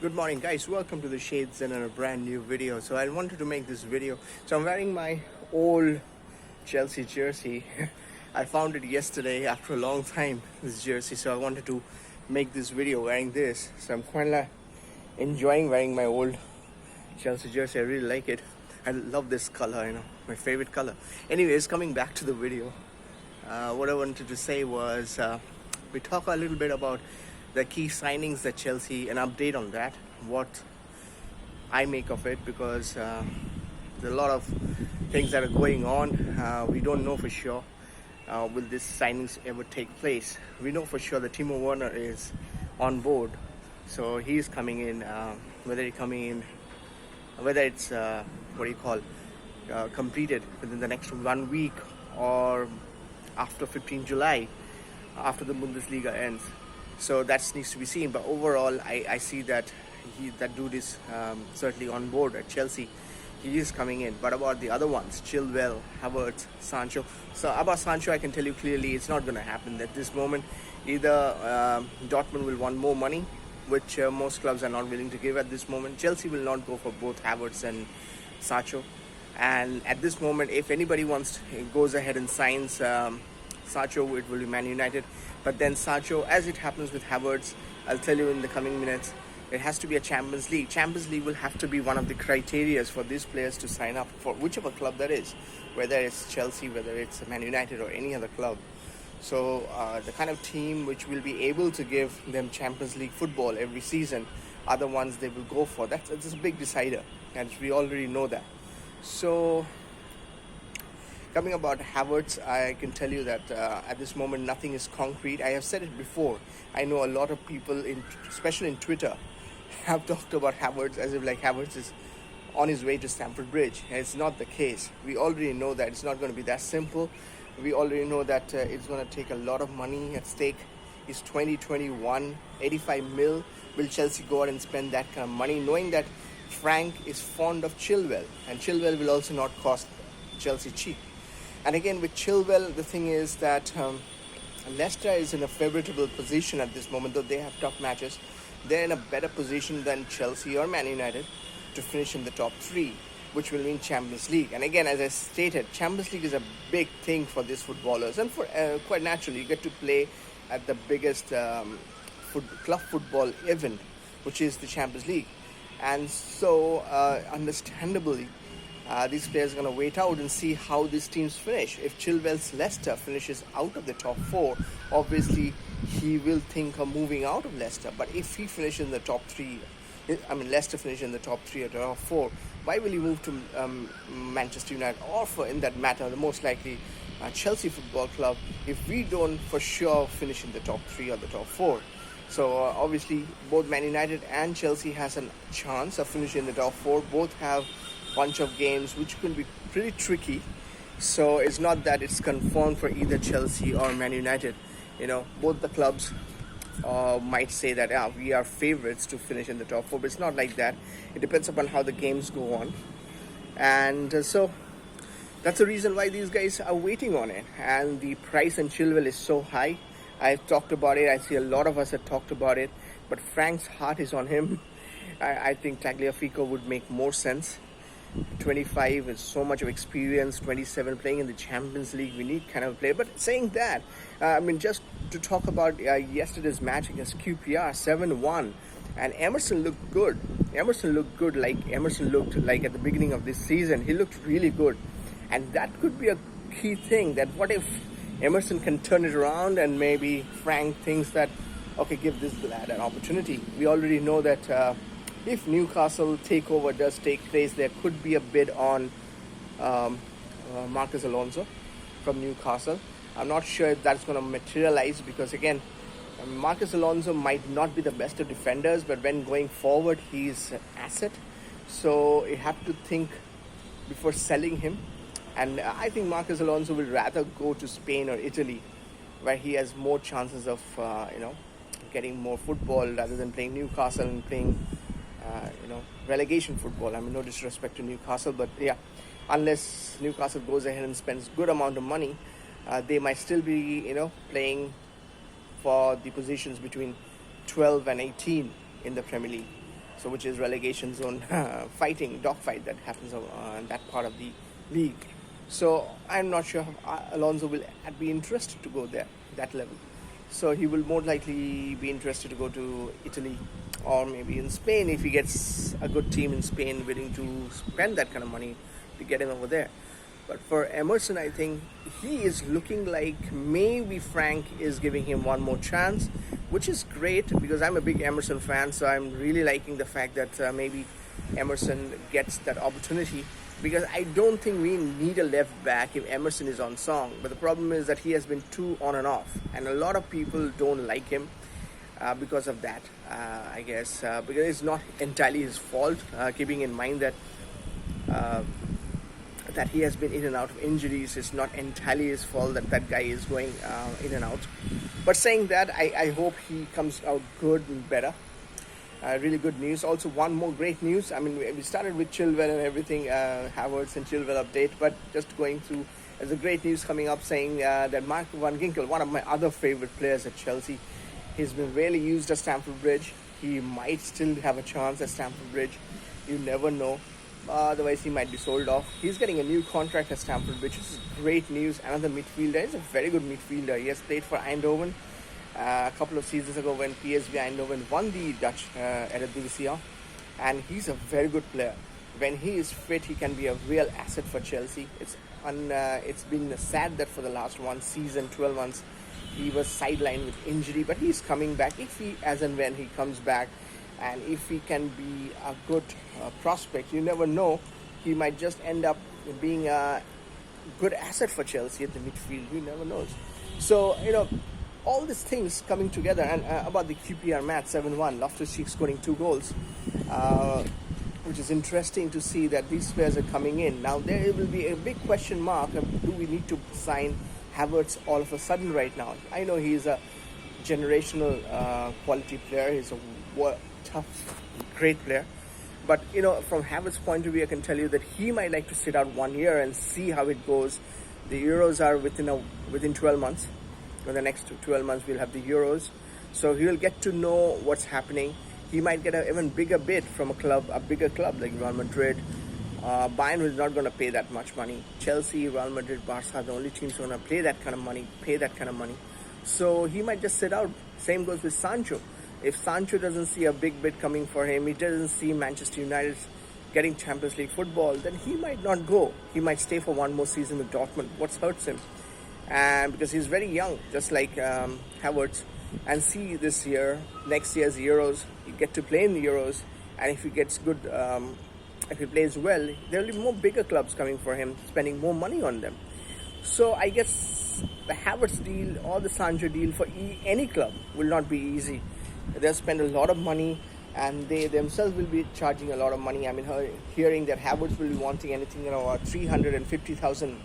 Good morning, guys. Welcome to the Shades and a brand new video. So I wanted to make this video. So I'm wearing my old Chelsea jersey. I found it yesterday after a long time, this jersey. So I wanted to make this video wearing this. So I'm quite enjoying wearing my old Chelsea jersey. I really like it. I love this color, my favorite color. Anyways, coming back to the video, what I wanted to say was we talk a little bit about the key signings that Chelsea, an update on that, what I make of it, because there are a lot of things that are going on. We don't know for sure will these signings ever take place. We know for sure that Timo Werner is on board, so he's coming in. Whether it's completed within the next 1 week or after 15 July, after the Bundesliga ends. So that needs to be seen. But overall, I see that that dude is certainly on board at Chelsea. He is coming in. But about the other ones, Chilwell, Havertz, Sancho. So about Sancho, I can tell you clearly it's not going to happen at this moment. Either Dortmund will want more money, which most clubs are not willing to give at this moment. Chelsea will not go for both Havertz and Sancho. And at this moment, if anybody goes ahead and signs Sancho, it will be Man United. But then Sancho, as it happens with Havertz, I'll tell you in the coming minutes, it has to be a Champions League. Champions League will have to be one of the criteria for these players to sign up for whichever club that is, whether it's Chelsea, whether it's Man United or any other club. So the kind of team which will be able to give them Champions League football every season are the ones they will go for. That's a big decider, and we already know that. So coming about Havertz, I can tell you that at this moment nothing is concrete. I have said it before. I know a lot of people, especially in Twitter, have talked about Havertz as if like Havertz is on his way to Stamford Bridge. And it's not the case. We already know that it's not going to be that simple. We already know that it's going to take a lot of money at stake. It's 2021, 85 mil. Will Chelsea go out and spend that kind of money, knowing that Frank is fond of Chilwell, and Chilwell will also not cost Chelsea cheap. And again, with Chilwell, the thing is that Leicester is in a favourable position at this moment, though they have tough matches. They're in a better position than Chelsea or Man United to finish in the top three, which will mean Champions League. And again, as I stated, Champions League is a big thing for these footballers. And for quite naturally, you get to play at the biggest club football event, which is the Champions League. And so, understandably, these players are going to wait out and see how these teams finish. If Chilwell's Leicester finishes out of the top four, obviously he will think of moving out of Leicester. But if he finishes in the top three, Leicester finishes in the top three or top four, why will he move to Manchester United, or for in that matter, the most likely Chelsea Football Club, if we don't for sure finish in the top three or the top four? So obviously both Man United and Chelsea has a chance of finishing in the top four. Both have bunch of games which could be pretty tricky, so it's not that it's confirmed for either Chelsea or Man United. Both the clubs might say that we are favorites to finish in the top four, but it's not like that. It depends upon how the games go on, and so that's the reason why these guys are waiting on it. And the price on Chilwell is so high. I've talked about it. I see a lot of us have talked about it, but Frank's heart is on him. I think Tagliafico would make more sense. 25 with so much of experience, 27 playing in the Champions League, we need kind of a player. But saying that, just to talk about yesterday's match against QPR, 7-1, and Emerson looked good. Emerson looked like at the beginning of this season. He looked really good, and that could be a key thing. That what if Emerson can turn it around, and maybe Frank thinks that, okay, give this lad an opportunity. We already know that if Newcastle takeover does take place, there could be a bid on Marcus Alonso from Newcastle. I'm not sure if that's going to materialize, because again, Marcus Alonso might not be the best of defenders, but when going forward, he's an asset. So you have to think before selling him. And I think Marcus Alonso will rather go to Spain or Italy, where he has more chances of getting more football rather than playing Newcastle and playing relegation football. No disrespect to Newcastle, but yeah, unless Newcastle goes ahead and spends good amount of money, they might still be playing for the positions between 12 and 18 in the Premier League. so which is relegation zone fighting, dogfight that happens in that part of the league. So I'm not sure Alonso will be interested to go there, that level. So he will more likely be interested to go to Italy or maybe in Spain if he gets a good team in Spain willing to spend that kind of money to get him over there. But for Emerson, I think he is looking like maybe Frank is giving him one more chance, which is great because I'm a big Emerson fan. So I'm really liking the fact that maybe Emerson gets that opportunity, because I don't think we need a left back if Emerson is on song. But the problem is that he has been too on and off, and a lot of people don't like him because of that, I guess, because it's not entirely his fault, keeping in mind that that he has been in and out of injuries. It's not entirely his fault that that guy is going in and out. But saying that, I hope he comes out good and better. Really good news. Also, one more great news. I mean, we started with Chilwell and everything, Havertz and Chilwell update, but just going through, there's a great news coming up saying that Mark Van Ginkel, one of my other favorite players at Chelsea, he's been really used at Stamford Bridge. He might still have a chance at Stamford Bridge. You never know. Otherwise, he might be sold off. He's getting a new contract at Stamford Bridge, which is great news. Another midfielder. He's a very good midfielder. He has played for Eindhoven a couple of seasons ago when PSV Eindhoven won the Dutch Eredivisie, and he's a very good player. When he is fit, he can be a real asset for Chelsea. It's been sad that for the last one season, 12 months, he was sidelined with injury, but he's coming back. If he, as and when he comes back, and if he can be a good prospect, you never know, he might just end up being a good asset for Chelsea at the midfield. You never know. So, all these things coming together, and about the QPR match 7-1, Loftus-Cheek scoring 2 goals, which is interesting to see that these players are coming in. Now, there will be a big question mark of, do we need to sign Havertz all of a sudden right now? I know he's a generational quality player. He's a tough, great player. But, from Havertz's point of view, I can tell you that he might like to sit out 1 year and see how it goes. The Euros are within 12 months. In the next 12 months, we'll have the Euros. So he'll get to know what's happening. He might get an even bigger bid from a bigger club like Real Madrid. Bayern is not going to pay that much money. Chelsea, Real Madrid, Barca, the only teams who are going to pay that kind of money. So he might just sit out. Same goes with Sancho. If Sancho doesn't see a big bid coming for him, he doesn't see Manchester United getting Champions League football, then he might not go. He might stay for one more season with Dortmund. What hurts him? And because he's very young, just like Havertz, and see this year, next year's Euros, you get to play in the Euros, and if he gets good, if he plays well, there will be more bigger clubs coming for him, spending more money on them. So I guess the Havertz deal or the Sancho deal for any club will not be easy. They'll spend a lot of money, and they themselves will be charging a lot of money. I mean, hearing that Havertz will be wanting anything around 350,000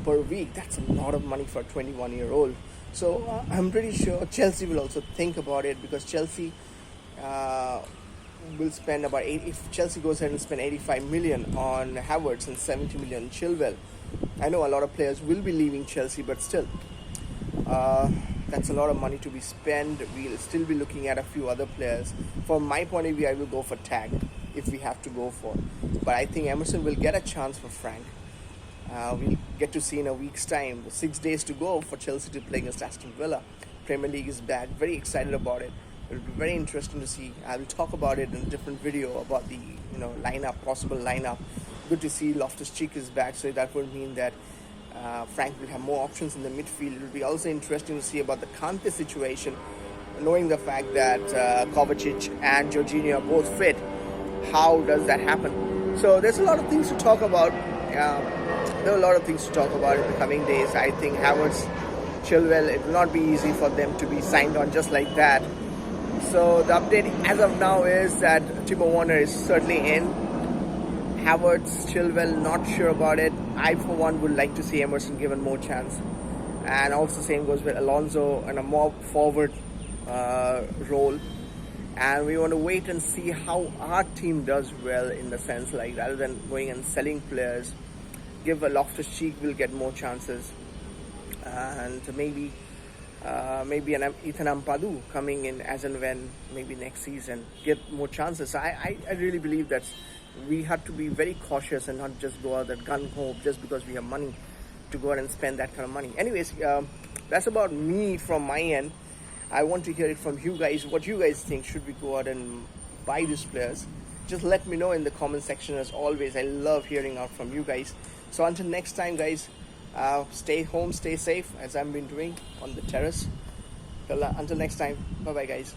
per week. That's a lot of money for a 21-year-old. So I'm pretty sure Chelsea will also think about it, because Chelsea will spend about if Chelsea goes ahead and spend 85 million on Havertz and 70 million on Chilwell. I know a lot of players will be leaving Chelsea, but still, that's a lot of money to be spent. We'll still be looking at a few other players. From my point of view, I will go for Tag if we have to go for. But I think Emerson will get a chance for Frank. We'll get to see in a week's time. 6 days to go for Chelsea to play against Aston Villa. Premier League is back. Very excited about it. It'll be very interesting to see. I will talk about it in a different video about the possible lineup. Good to see Loftus-Cheek is back, so that would mean that Frank will have more options in the midfield. It will be also interesting to see about the Kante situation, knowing the fact that Kovacic and Jorginho are both fit. How does that happen? So there's a lot of things to talk about. There are a lot of things to talk about in the coming days. I think Havertz, Chilwell, it will not be easy for them to be signed on just like that. So the update as of now is that Timo Werner is certainly in. Havertz, Chilwell, not sure about it. I, for one, would like to see Emerson given more chance. And also same goes with Alonso in a more forward role. And we want to wait and see how our team does well, in the sense like rather than going and selling players, give a Loftus-Cheek will get more chances. And maybe maybe an Ethan Ampadu coming in as and when maybe next season get more chances. I really believe that we have to be very cautious and not just go out that gun ho just because we have money to go out and spend that kind of money. Anyways, that's about me from my end. I want to hear it from you guys. What you guys think? Should we go out and buy these players? Just let me know in the comment section as always. I love hearing out from you guys. So until next time, guys, stay home, stay safe as I've been doing on the terrace. Until next time, bye bye, guys.